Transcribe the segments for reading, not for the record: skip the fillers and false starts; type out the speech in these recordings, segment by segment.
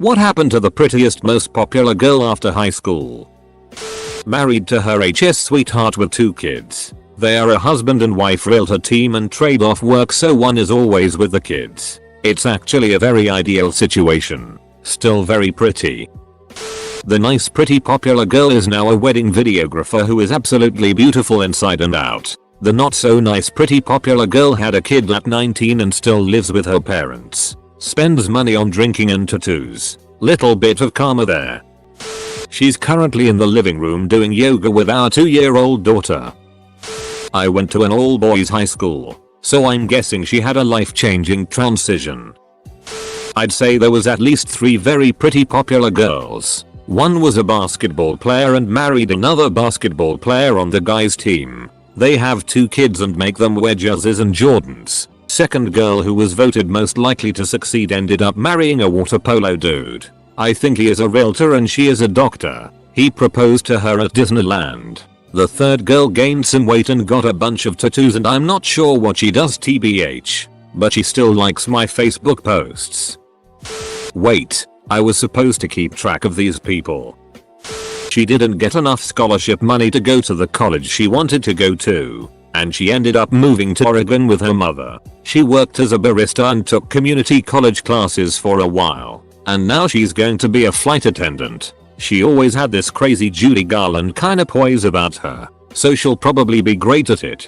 What happened to the prettiest, most popular girl after high school? Married to her HS sweetheart with 2 kids. They are a husband and wife realtor team and trade off work, so one is always with the kids. It's actually a very ideal situation. Still very pretty. The nice pretty popular girl is now a wedding videographer who is absolutely beautiful inside and out. The not so nice pretty popular girl had a kid at 19 and still lives with her parents. Spends money on drinking and tattoos. Little bit of karma there. She's currently in the living room doing yoga with our 2-year-old daughter. I went to an all-boys high school, so I'm guessing she had a life-changing transition. I'd say there was at least 3 very pretty popular girls. One was a basketball player and married another basketball player on the guys' team. They have 2 kids and make them wear jerseys and Jordans. Second girl who was voted most likely to succeed ended up marrying a water polo dude. I think he is a realtor and she is a doctor. He proposed to her at Disneyland. The third girl gained some weight and got a bunch of tattoos, and I'm not sure what she does tbh. But she still likes my Facebook posts. Wait, I was supposed to keep track of these people. She didn't get enough scholarship money to go to the college she wanted to go to, and she ended up moving to Oregon with her mother. She worked as a barista and took community college classes for a while, and now she's going to be a flight attendant. She always had this crazy Judy Garland kinda poise about her, so she'll probably be great at it.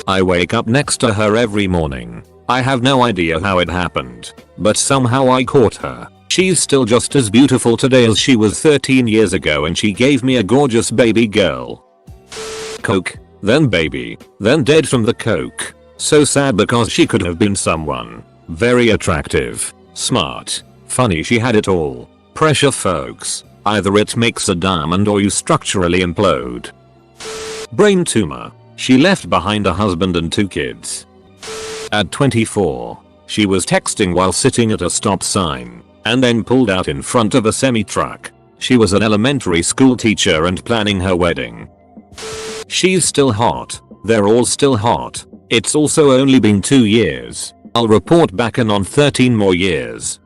I wake up next to her every morning. I have no idea how it happened, but somehow I caught her. She's still just as beautiful today as she was 13 years ago, and she gave me a gorgeous baby girl. Coke, then baby, then dead from the coke. So sad because she could have been someone. Very attractive, smart, funny, she had it all. Pressure folks. Either it makes a diamond or you structurally implode. Brain tumor. She left behind a husband and 2 kids. At 24, she was texting while sitting at a stop sign, and then pulled out in front of a semi-truck. She was an elementary school teacher and planning her wedding. She's still hot. They're all still hot. It's also only been 2 years. I'll report back in on 13 more years.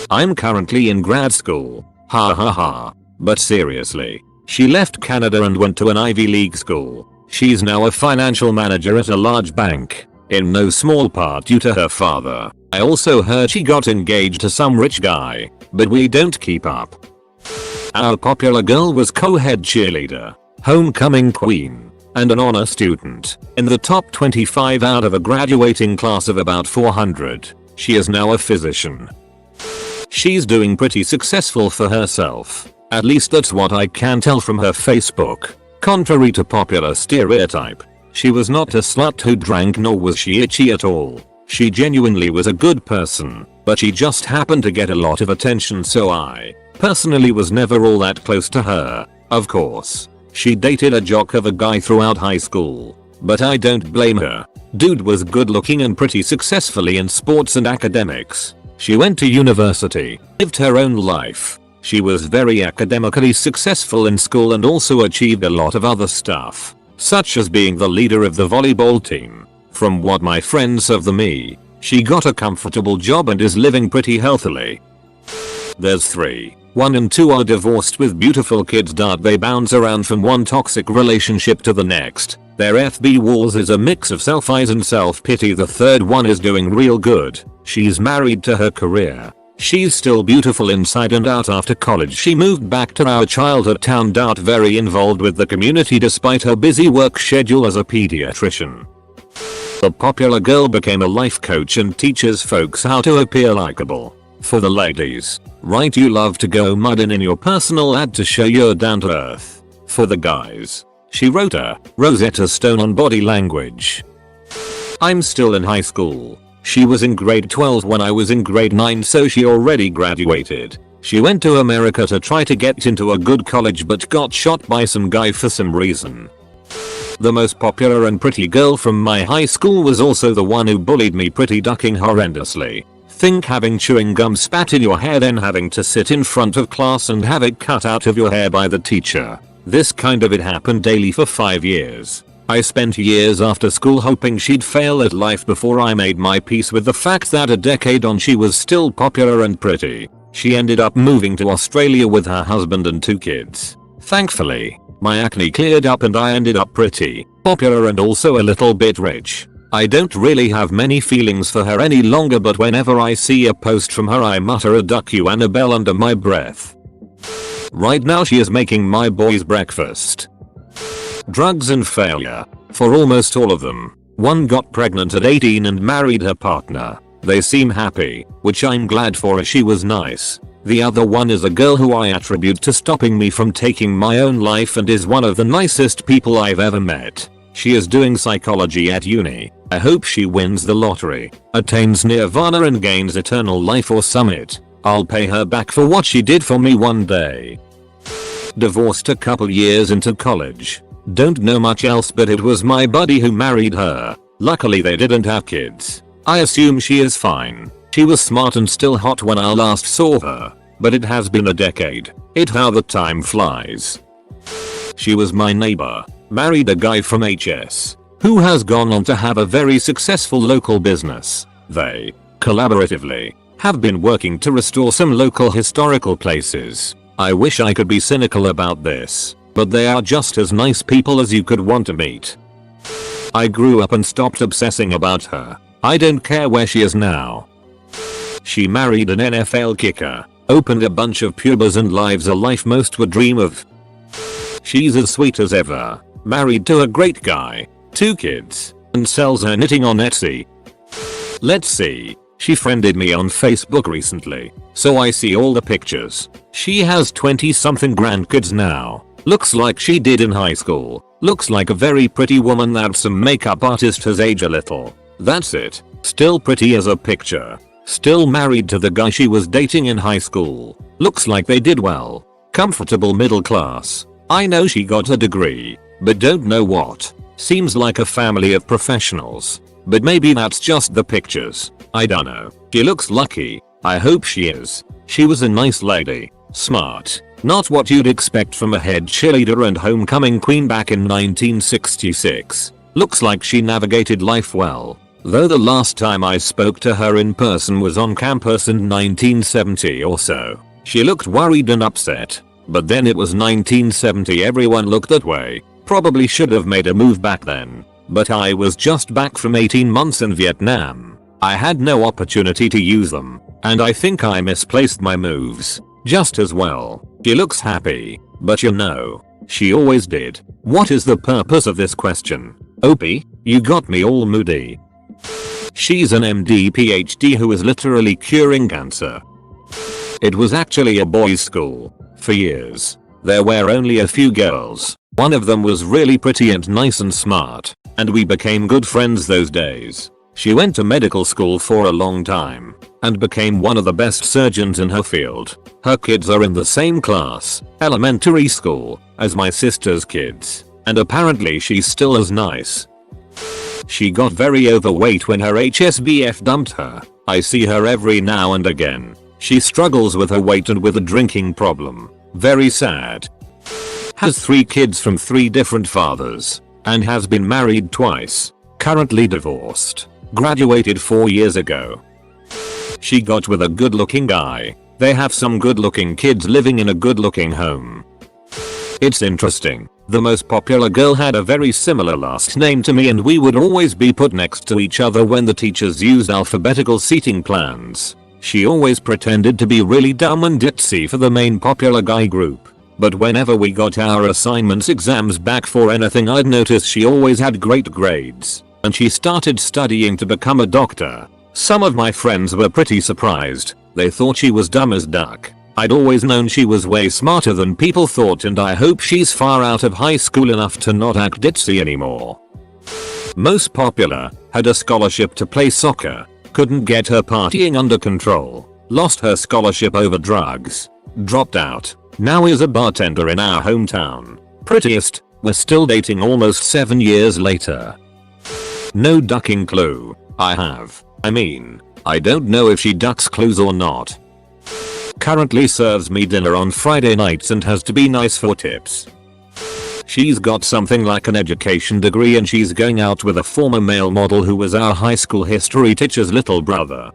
I'm currently in grad school. Ha ha ha. But seriously, she left Canada and went to an Ivy League school. She's now a financial manager at a large bank, in no small part due to her father. I also heard she got engaged to some rich guy, but we don't keep up. Our popular girl was co-head cheerleader, homecoming queen, and an honor student, in the top 25 out of a graduating class of about 400. She is now a physician. She's doing pretty successful for herself. At least that's what I can tell from her Facebook. Contrary to popular stereotype, she was not a slut who drank, nor was she itchy at all. She genuinely was a good person, but she just happened to get a lot of attention, so I personally was never all that close to her. Of course, she dated a jock of a guy throughout high school, but I don't blame her. Dude was good looking and pretty successfully in sports and academics. She went to university, lived her own life. She was very academically successful in school and also achieved a lot of other stuff, such as being the leader of the volleyball team. From what my friends of me, she got a comfortable job and is living pretty healthily. There's 3. 1 and 2 are divorced with beautiful kids. They bounce around from one toxic relationship to the next. Their FB walls is a mix of self-eyes and self-pity. The third one is doing real good. She's married to her career. She's still beautiful inside and out. After college she moved back to our childhood town. Very involved with the community despite her busy work schedule as a pediatrician. The popular girl became a life coach and teaches folks how to appear likable. For the ladies, write you love to go muddin in your personal ad to show you're down to earth. For the guys, she wrote a Rosetta Stone on body language. I'm still in high school. She was in grade 12 when I was in grade 9, so she already graduated. She went to America to try to get into a good college but got shot by some guy for some reason. The most popular and pretty girl from my high school was also the one who bullied me, pretty ducking horrendously. Think having chewing gum spat in your hair, then having to sit in front of class and have it cut out of your hair by the teacher. This kind of it happened daily for 5 years. I spent years after school hoping she'd fail at life before I made my peace with the fact that a decade on she was still popular and pretty. She ended up moving to Australia with her husband and 2 kids. Thankfully, my acne cleared up and I ended up pretty popular and also a little bit rich. I don't really have many feelings for her any longer, but whenever I see a post from her I mutter a "duck you Annabelle" under my breath. Right now she is making my boys breakfast. Drugs and failure. For almost all of them. One got pregnant at 18 and married her partner. They seem happy, which I'm glad for as she was nice. The other one is a girl who I attribute to stopping me from taking my own life and is one of the nicest people I've ever met. She is doing psychology at uni. I hope she wins the lottery, attains nirvana and gains eternal life or summit. I'll pay her back for what she did for me one day. Divorced a couple years into college. Don't know much else, but it was my buddy who married her. Luckily they didn't have kids. I assume she is fine. She was smart and still hot when I last saw her. But it has been a decade. How the time flies. She was my neighbor. Married a guy from HS. Who has gone on to have a very successful local business. They, collaboratively, have been working to restore some local historical places. I wish I could be cynical about this, but they are just as nice people as you could want to meet. I grew up and stopped obsessing about her. I don't care where she is now. She married an NFL kicker, opened a bunch of pubers and lives a life most would dream of. She's as sweet as ever, married to a great guy, 2 kids, and sells her knitting on Etsy. Let's see. She friended me on Facebook recently, so I see all the pictures. She has 20-something grandkids now. Looks like she did in high school. Looks like a very pretty woman that some makeup artist has aged a little. That's it. Still pretty as a picture. Still married to the guy she was dating in high school. Looks like they did well. Comfortable middle class. I know she got a degree, but don't know what. Seems like a family of professionals. But maybe that's just the pictures. I dunno. She looks lucky. I hope she is. She was a nice lady. Smart. Not what you'd expect from a head cheerleader and homecoming queen back in 1966. Looks like she navigated life well. Though the last time I spoke to her in person was on campus in 1970 or so. She looked worried and upset. But then it was 1970, everyone looked that way. Probably should have made a move back then. But I was just back from 18 months in Vietnam. I had no opportunity to use them. And I think I misplaced my moves. Just as well. She looks happy. But you know, she always did. What is the purpose of this question? Opie, you got me all moody. She's an MD PhD who is literally curing cancer. It was actually a boys' school. For years. There were only a few girls. One of them was really pretty and nice and smart. And we became good friends those days. She went to medical school for a long time. And became one of the best surgeons in her field. Her kids are in the same class, elementary school, as my sister's kids. And apparently she's still as nice. She got very overweight when her HSBF dumped her. I see her every now and again. She struggles with her weight and with a drinking problem. Very sad. Has 3 kids from 3 different fathers. And has been married twice. Currently divorced. Graduated 4 years ago. She got with a good looking guy. They have some good looking kids living in a good looking home. It's interesting. The most popular girl had a very similar last name to me and we would always be put next to each other when the teachers used alphabetical seating plans. She always pretended to be really dumb and ditzy for the main popular guy group. But whenever we got our assignments exams back for anything I'd notice she always had great grades. And she started studying to become a doctor. Some of my friends were pretty surprised. They thought she was dumb as duck. I'd always known she was way smarter than people thought and I hope she's far out of high school enough to not act ditzy anymore. Most popular, had a scholarship to play soccer. Couldn't get her partying under control. Lost her scholarship over drugs. Dropped out. Now is a bartender in our hometown. Prettiest, we're still dating almost 7 years later. No ducking clue. I don't know if she ducks clues or not. Currently serves me dinner on Friday nights and has to be nice for tips. She's got something like an education degree and she's going out with a former male model who was our high school history teacher's little brother.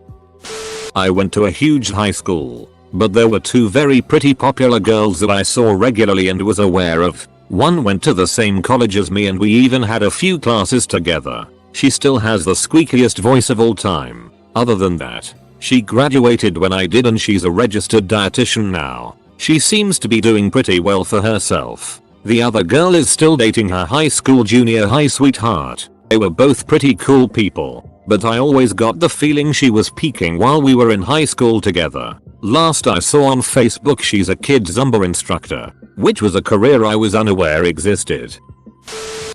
I went to a huge high school. but there were two very pretty popular girls that I saw regularly and was aware of. One went to the same college as me and we even had a few classes together. She still has the squeakiest voice of all time. Other than that, she graduated when I did and she's a registered dietitian now. She seems to be doing pretty well for herself. The other girl is still dating her high school junior high sweetheart. They were both pretty cool people, but I always got the feeling she was peaking while we were in high school together. Last I saw on Facebook she's a kid Zumba instructor, which was a career I was unaware existed.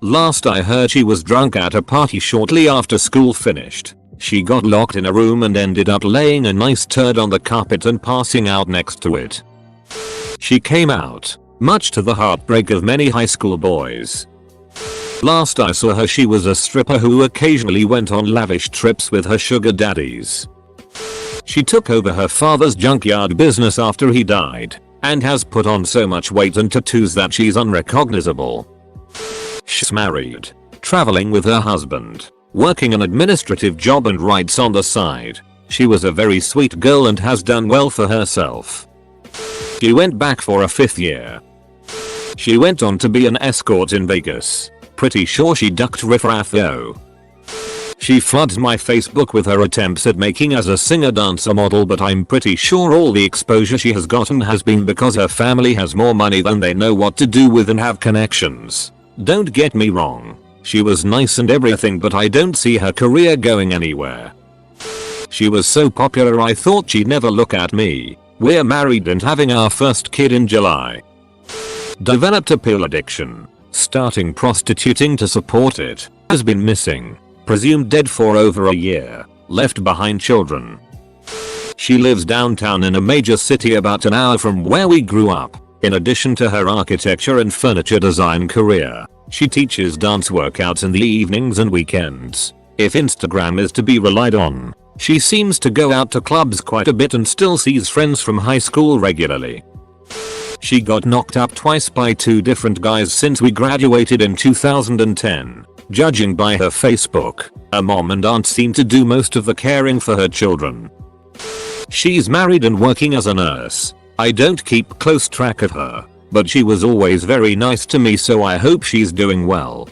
Last I heard she was drunk at a party shortly after school finished. She got locked in a room and ended up laying a nice turd on the carpet and passing out next to it. She came out, much to the heartbreak of many high school boys. Last I saw her she was a stripper who occasionally went on lavish trips with her sugar daddies. She took over her father's junkyard business after he died, and has put on so much weight and tattoos that she's unrecognizable. She's married, traveling with her husband, working an administrative job and writes on the side. She was a very sweet girl and has done well for herself. She went back for a 5th year. She went on to be an escort in Vegas. Pretty sure she ducked riffraff though. She floods my Facebook with her attempts at making as a singer-dancer model, but I'm pretty sure all the exposure she has gotten has been because her family has more money than they know what to do with and have connections. Don't get me wrong, she was nice and everything, but I don't see her career going anywhere. She was so popular I thought she'd never look at me. We're married and having our first kid in July. Developed a pill addiction, starting prostituting to support it. Has been missing. Presumed dead for over a year. Left behind children. She lives downtown in a major city about an hour from where we grew up. In addition to her architecture and furniture design career, she teaches dance workouts in the evenings and weekends. If Instagram is to be relied on, she seems to go out to clubs quite a bit and still sees friends from high school regularly. She got knocked up twice by 2 different guys since we graduated in 2010. Judging by her Facebook, her mom and aunt seem to do most of the caring for her children. She's married and working as a nurse. I don't keep close track of her, but she was always very nice to me, so I hope she's doing well.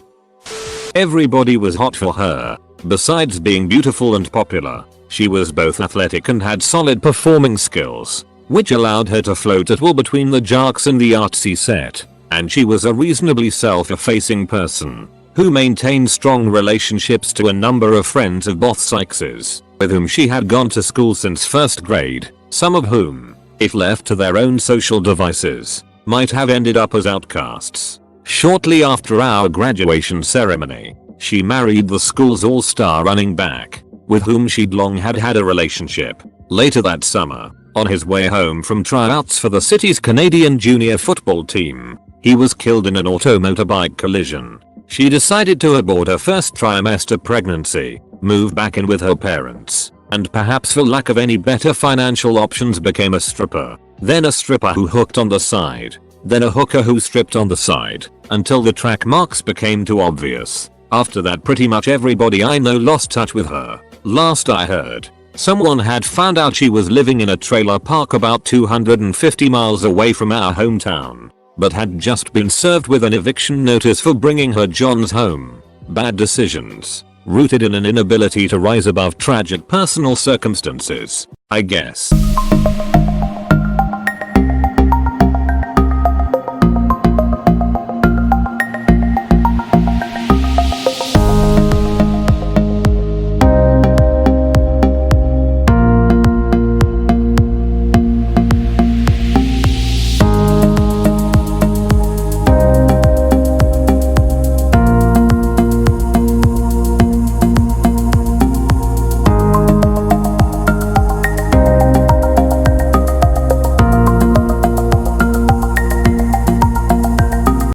Everybody was hot for her. Besides being beautiful and popular, she was both athletic and had solid performing skills, which allowed her to float at will between the jocks and the artsy set, and she was a reasonably self-effacing person who maintained strong relationships to a number of friends of both sexes, with whom she had gone to school since 1st grade, some of whom, if left to their own social devices, might have ended up as outcasts. Shortly after our graduation ceremony, she married the school's all-star running back, with whom she'd long had a relationship. Later that summer, on his way home from tryouts for the city's Canadian junior football team, he was killed in an auto-motorbike collision. She decided to abort her first trimester pregnancy, move back in with her parents, and perhaps for lack of any better financial options became a stripper. Then a stripper who hooked on the side. Then a hooker who stripped on the side, until the track marks became too obvious. After that pretty much everybody I know lost touch with her. Last I heard, someone had found out she was living in a trailer park about 250 miles away from our hometown, but had just been served with an eviction notice for bringing her Johns home. Bad decisions, rooted in an inability to rise above tragic personal circumstances, I guess.